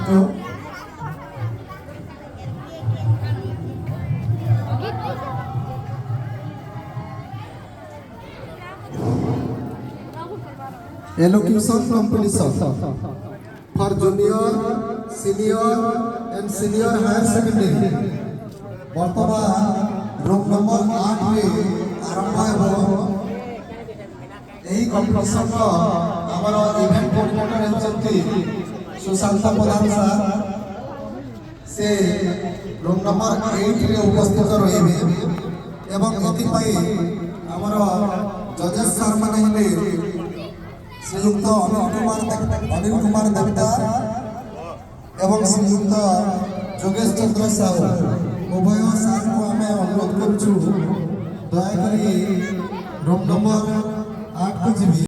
একটু elocution competition for junior, senior and senior higher secondary বর্তমান room number 8 রে আরম্ভ ହେବ ଏହି କମ୍ପିଟିସନ୍ ଆମର ଇଭେଣ୍ଟ କୋଅର୍ଡିନେଟର ହେଉଛନ୍ତି ସୁଶାନ୍ତ ପ୍ରଧାନ ସାର୍। ସେ ରୁମ୍ ନମ୍ବର 8 ରେ ଉପସ୍ଥିତ ରହିବେ ଏବଂ ଏଥିପାଇଁ ଆମର ଜଜେସ୍ ସାର୍ ମାନେ ହେଲେ श्रीयुक्त अनिल कुमार देवदार एवं श्रीयुक्त जोगेश चंद्र साहू उभय सार को आम अनुरोध करूँ दयाकोरी रूम नंबर 8 को जी।